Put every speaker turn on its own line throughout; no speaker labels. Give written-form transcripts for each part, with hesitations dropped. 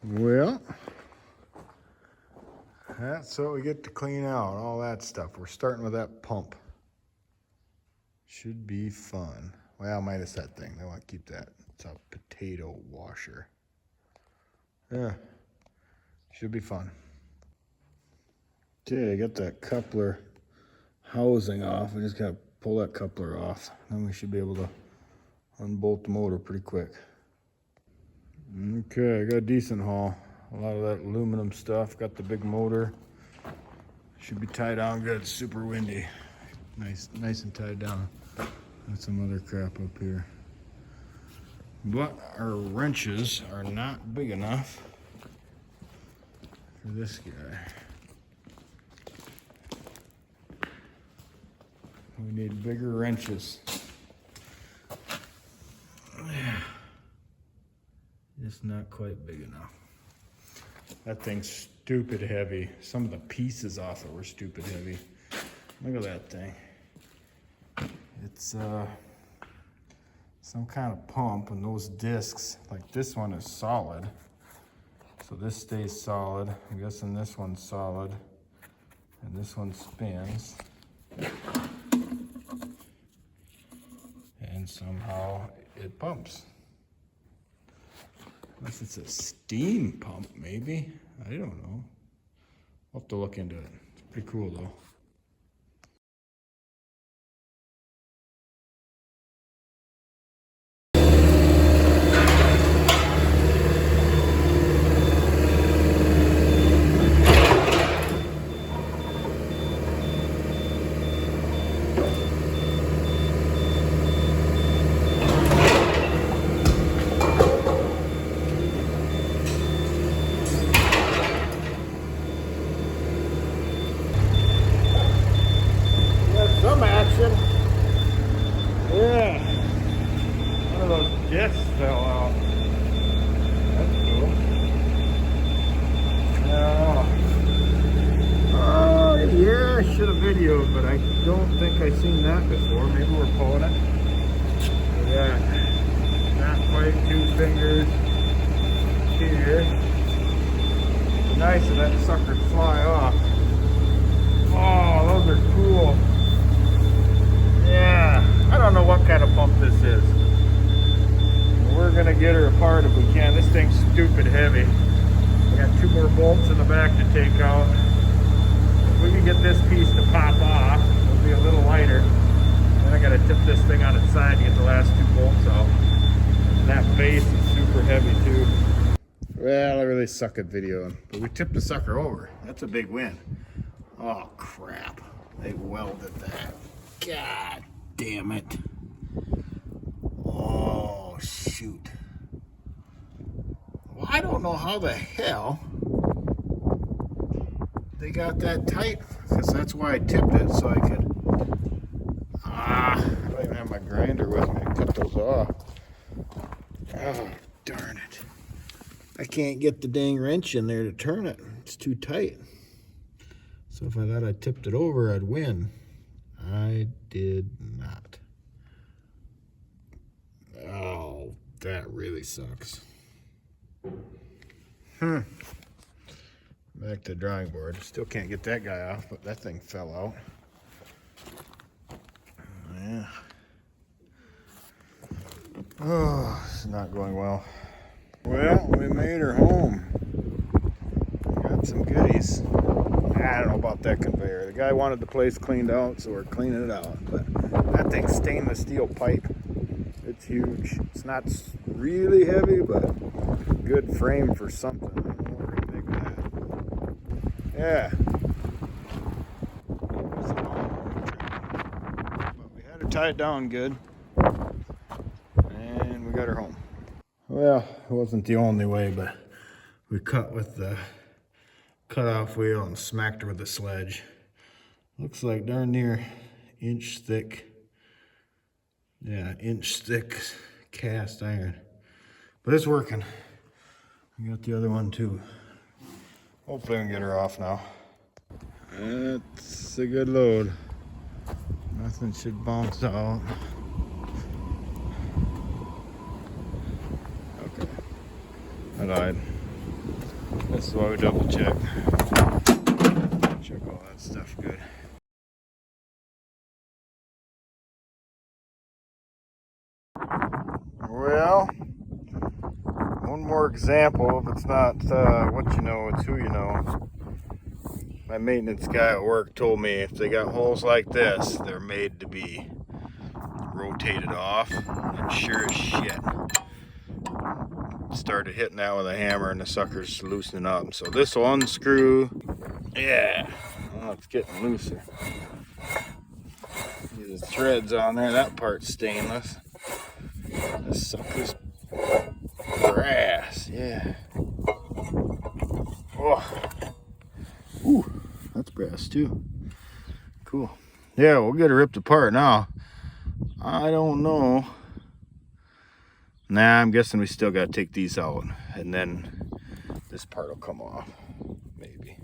Well, that's what we get to clean out, all that stuff. We're starting with that pump. Should be fun. Well, minus that thing. I want to keep that. It's a potato washer. Yeah, should be fun. Okay, I got that coupler housing off. I just gotta pull that coupler off. Then we should be able to unbolt the motor pretty quick. Okay, I got a decent haul. A lot of that aluminum stuff. Got the big motor. Should be tied down good. It's super windy. Nice and tied down. Got some other crap up here. But our wrenches are not big enough for this guy. We need bigger wrenches. Just not quite big enough. That thing's stupid heavy. Some of the pieces off it were stupid heavy. Look at that thing. It's some kind of pump, and those discs, like this one is solid. So this stays solid. I'm guessing this one's solid. And this one spins. And somehow it pumps. Unless it's a steam pump, maybe. I don't know. I'll have to look into it. It's pretty cool though. Some action. Yeah. One of those discs fell out. That's cool. Oh, yeah, I should have videoed, but I don't think I've seen that before. Maybe we're pulling it. Yeah. Not quite 2 fingers here. It's nice of that sucker to fly off. Oh, those are cool. Yeah, I don't know what kind of pump this is. We're gonna get her apart if we can. This thing's stupid heavy. We got 2 more bolts in the back to take out. If we can get this piece to pop off, it'll be a little lighter. Then I gotta tip this thing on its side to get the last 2 bolts out. And that base is super heavy too. Well, I really suck at videoing, but we tipped the sucker over. That's a big win. Oh crap, they welded that. God damn it. Oh, shoot. Well, I don't know how the hell they got that tight, because that's why I tipped it, so I could... I don't even have my grinder with me to cut those off. Oh, darn it. I can't get the dang wrench in there to turn it. It's too tight. So if I thought I tipped it over, I'd win. I did not. Oh, that really sucks. Back to the drawing board. Still can't get that guy off, but that thing fell out. Yeah. Oh, it's not going well. Well, we made her home. Got some goodies. I don't know about that conveyor. The guy wanted the place cleaned out, so we're cleaning it out. But that thing's stainless steel pipe. It's huge. It's not really heavy, but good frame for something. I don't know what to make of that. Yeah. But we had her tied down good. And we got her home. Well, it wasn't the only way, but we cut with the cut-off wheel and smacked her with the sledge. Looks like darn near inch thick. Yeah, inch thick cast iron. But it's working. We got the other one too. Hopefully we can get her off now. That's a good load. Nothing should bounce out. Okay. I lied. This is why we double check. Check all that stuff good. Well, one more example. If it's not what you know, it's who you know. My maintenance guy at work told me if they got holes like this, they're made to be rotated off. And sure as shit, started hitting that with a hammer and the sucker's loosening up. So this will unscrew. Yeah, oh, it's getting looser. See the threads on there, that part's stainless. This sucker's brass, yeah. Oh. Ooh, that's brass too. Cool. Yeah, we'll get it ripped apart now. I don't know. Nah, I'm guessing we still got to take these out, and then this part will come off. Maybe.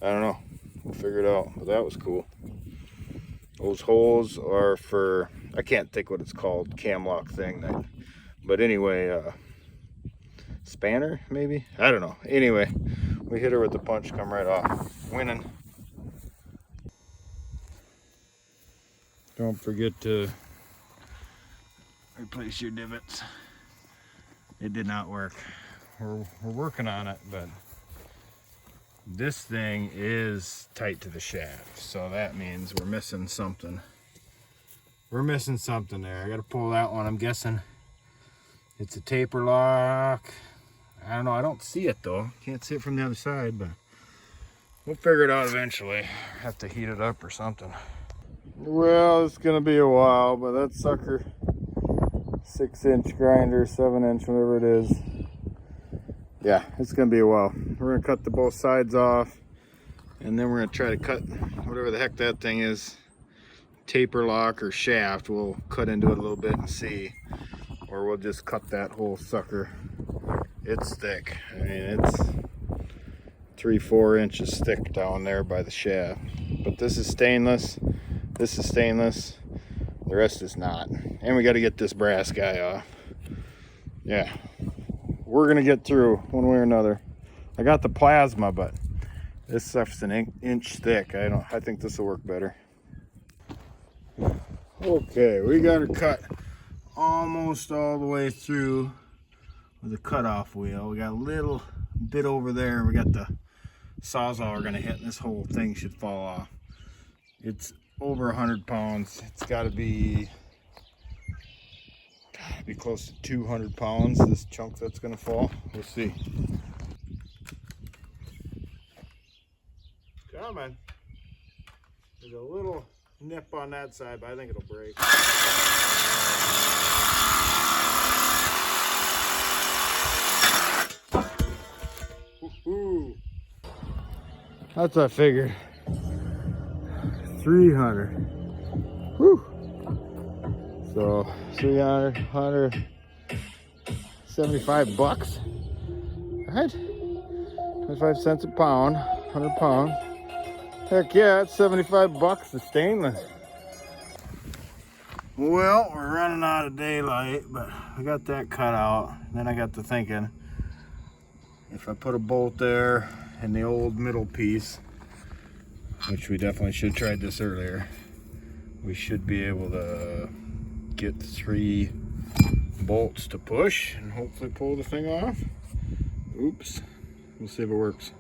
I don't know. We'll figure it out. But that was cool. Those holes are for, I can't think what it's called, cam lock thing. But anyway, spanner maybe? I don't know. Anyway, we hit her with the punch, come right off. Winning. Don't forget to replace your divots. It did not work. We're working on it, but this thing is tight to the shaft, so that means we're missing something. We're missing something there. I gotta pull that one. I'm guessing it's a taper lock. I don't know. I don't see it though. Can't see it from the other side, but we'll figure it out eventually. Have to heat it up or something. Well, it's gonna be a while, but that sucker, 6-inch grinder, 7-inch, whatever it is. Yeah, it's gonna be a while. We're gonna cut the both sides off, and then we're gonna try to cut whatever the heck that thing is, taper lock or shaft. We'll cut into it a little bit and see, or we'll just cut that whole sucker. It's thick. I mean, it's 3-4 inches thick down there by the shaft. But this is stainless. This is stainless. The rest is not. And we got to get this brass guy off. Yeah, we're gonna get through one way or another. I got the plasma, but this stuff's an inch thick. I think this will work better. Okay, we got her cut almost all the way through with a cutoff wheel. We got a little bit over there. We got the sawzall we're gonna hit, and this whole thing should fall off. It's over 100 pounds. It's got to be close to 200 pounds, this chunk that's gonna fall. We'll see. Coming. There's a little nip on that side, but I think it'll break. Woohoo! That's what I figured. 300. Whew. So 300, 175 bucks, right? 25 cents a pound, 100 pounds. Heck yeah, it's 75 bucks, the stainless. Well, we're running out of daylight, but we got that cut out. Then I got to thinking, if I put a bolt there in the old middle piece, which we definitely should have tried this earlier, we should be able to get 3 bolts to push and hopefully pull the thing off. Oops. We'll see if it works.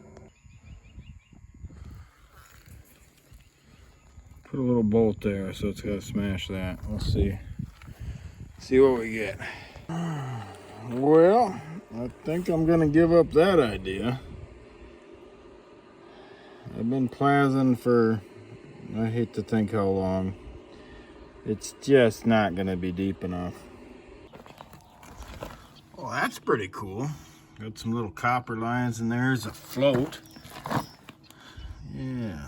Put a little bolt there, so it's got to smash that. We'll see. See what we get. Well, I think I'm going to give up that idea. I've been plazzing for, I hate to think how long. It's just not going to be deep enough. Well, that's pretty cool. Got some little copper lines in there as a float. Yeah.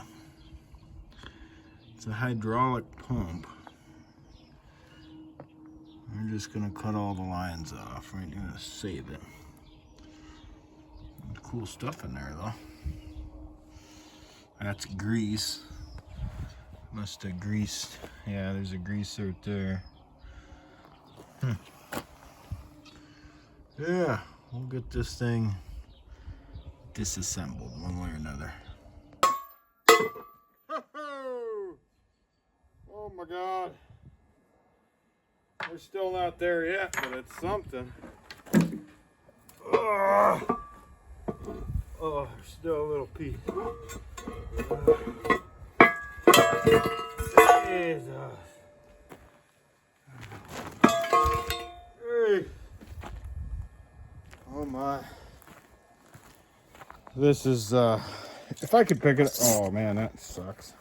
It's a hydraulic pump. We're just going to cut all the lines off. We're going to save it. Cool stuff in there, though. That's grease. Must have greased. Yeah, there's a grease right there. Yeah, we'll get this thing disassembled one way or another. Oh my God. We're still not there yet, but it's something. Oh, there's still a little piece. Jesus. Hey. Oh my. This is, if I could pick it, oh man, that sucks.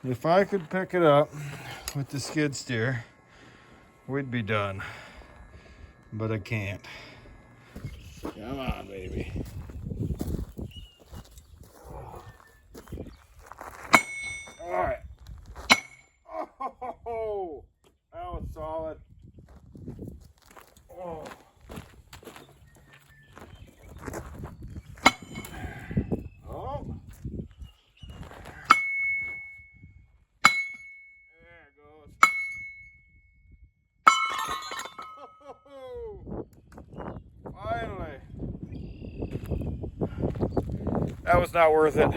If I could pick it up with the skid steer, we'd be done. But I can't. Come on, baby. All right. Oh, that was solid. Oh. Oh. There it goes. Oh. Finally. That was not worth it.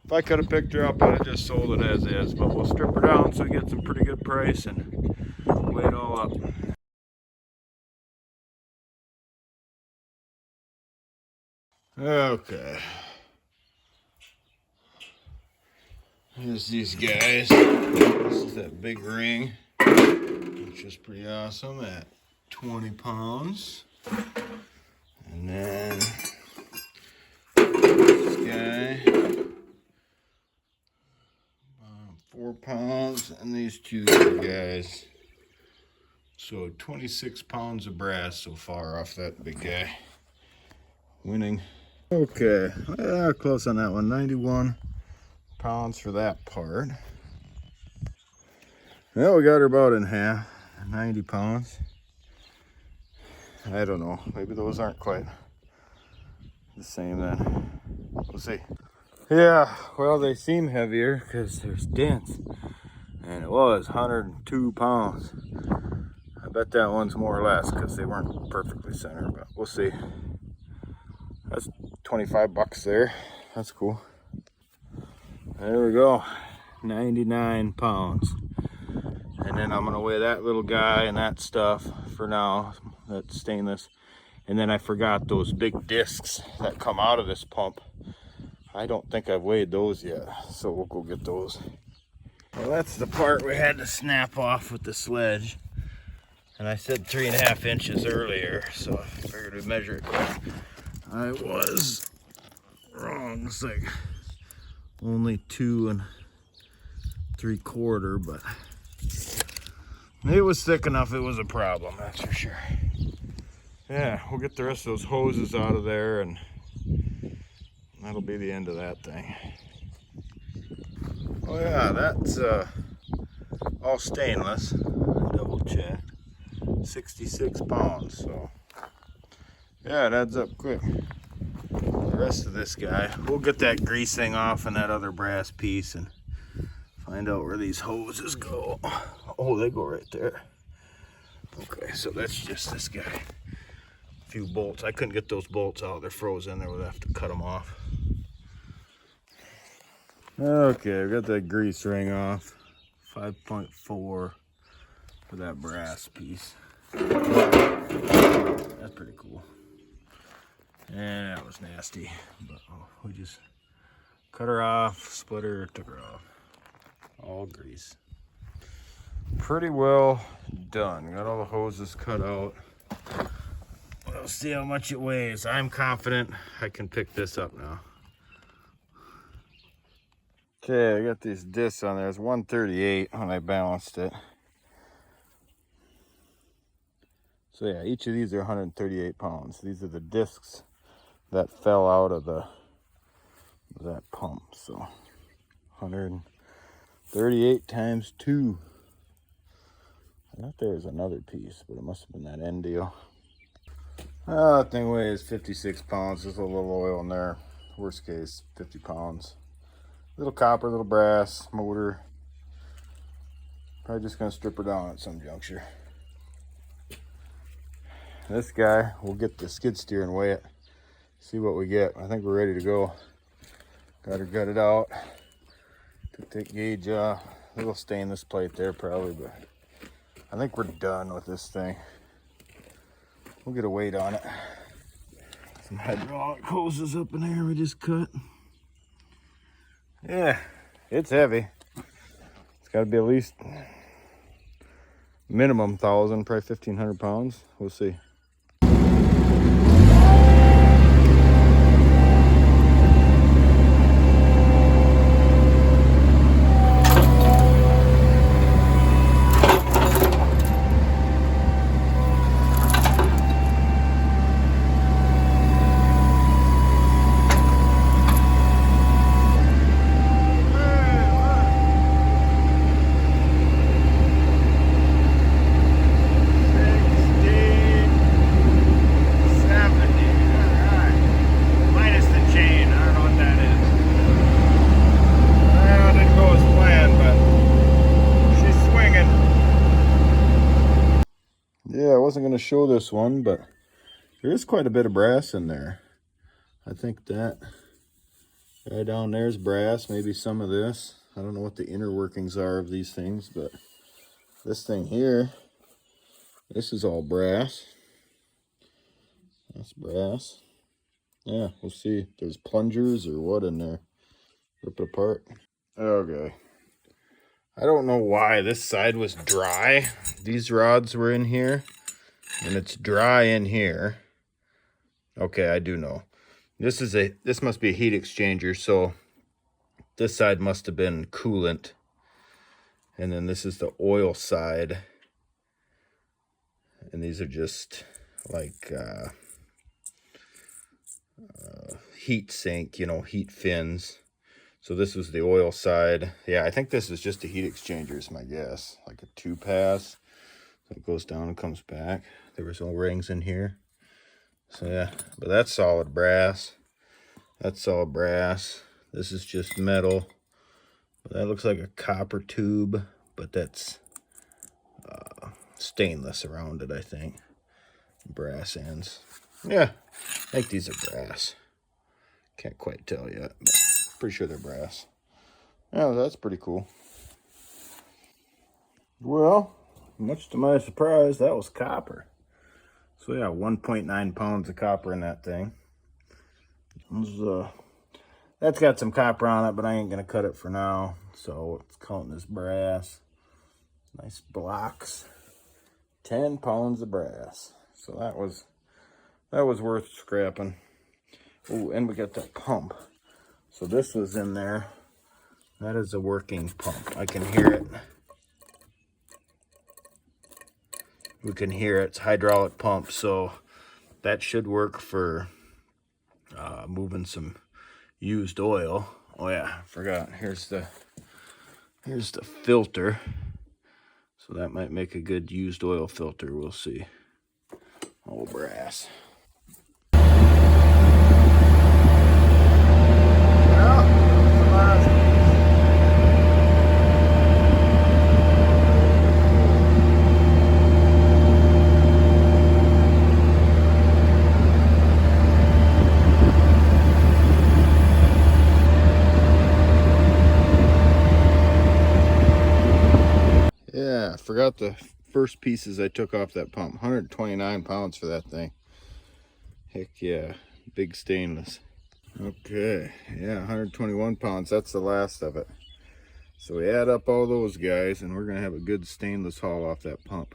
If I could have picked her up, I'd have just sold it as is. But we'll strip her down so we get some pretty good price and weigh it all up. Okay. Here's these guys. This is that big ring, which is pretty awesome at 20 pounds. And then this guy, 4 pounds, and these two guys. So 26 pounds of brass so far off that big guy. Winning. Okay, close on that one. 91 pounds for that part. Well, we got her about in half. 90 pounds. I don't know. Maybe those aren't quite the same then. We'll see. Yeah, well, they seem heavier because there's dents. And it was 102 pounds. I bet that one's more or less because they weren't perfectly centered, but we'll see. That's 25 bucks there. That's cool. There we go. 99 pounds. And then I'm gonna weigh that little guy and that stuff for now. That's stainless. And then I forgot those big discs that come out of this pump. I don't think I've weighed those yet, so we'll go get those. Well, that's the part we had to snap off with the sledge. And I said 3.5 inches earlier, so I figured we'd measure it. I was wrong. It's like only 2 3/4, but it was thick enough. It was a problem, that's for sure. Yeah, we'll get the rest of those hoses out of there, and that'll be the end of that thing. Oh yeah, that's all stainless. Double check. 66 pounds, so yeah, it adds up quick. The rest of this guy, we'll get that grease thing off and that other brass piece and find out where these hoses go. Oh, they go right there. Okay, so that's just this guy. A few bolts. I couldn't get those bolts out. They're frozen there. We'll have to cut them off. Okay, we got that grease ring off. 5.4 for that brass piece. That's pretty cool. And that was nasty, but we just cut her off, split her, took her off. All grease. Pretty well done. Got all the hoses cut out. We'll see how much it weighs. I'm confident I can pick this up now. Okay, I got these discs on there. It's 138 when I balanced it. So yeah, each of these are 138 pounds. These are the discs that fell out of that pump. So 138 times 2. I thought there was another piece, but it must have been that end deal. That thing weighs 56 pounds. There's a little oil in there. Worst case, 50 pounds. Little copper, little brass, motor. Probably just gonna strip her down at some juncture. this guy, we'll get the skid steer and weigh it, see what we get. I think we're ready to go. Got her gutted out. Took that gauge off. A little stainless plate there probably, but I think we're done with this thing. We'll get a weight on it. Some hydraulic hoses up in there we just cut. Yeah, it's heavy. It's got to be at least minimum 1,000, probably 1,500 pounds. We'll see. Yeah, I wasn't going to show this one, but there is quite a bit of brass in there. I think that right down there is brass, maybe some of this. I don't know what the inner workings are of these things, but this thing here, this is all brass. That's brass. Yeah, we'll see if there's plungers or what in there. Rip it apart. Okay. I don't know why this side was dry. These rods were in here, and it's dry in here. Okay, I do know. This must be a heat exchanger, so this side must have been coolant. And then this is the oil side. And these are just like heat sink, you know, heat fins. So this was the oil side. Yeah, I think this is just a heat exchanger is my guess. Like a 2-pass. So it goes down and comes back. There was O-rings in here. So yeah, but that's solid brass. That's solid brass. This is just metal. That looks like a copper tube, but that's stainless around it, I think. Brass ends. Yeah, I think these are brass. Can't quite tell yet, but pretty sure they're brass. Yeah, that's pretty cool. Well, much to my surprise, that was copper. So yeah, 1.9 pounds of copper in that thing. That's got some copper on it, but I ain't gonna cut it for now. So it's counting this brass. Nice blocks. 10 pounds of brass. So that was worth scrapping. Oh, and we got that pump. So this was in there. That is a working pump. I can hear it. We can hear it. It's a hydraulic pump, so that should work for moving some used oil. Oh yeah, I forgot. Here's the filter. So that might make a good used oil filter. We'll see. All brass. Yeah, I forgot the first pieces I took off that pump. 129 pounds for that thing. Heck yeah, big stainless. Okay, yeah, 121 pounds. That's the last of it. So we add up all those guys, and we're gonna have a good stainless haul off that pump.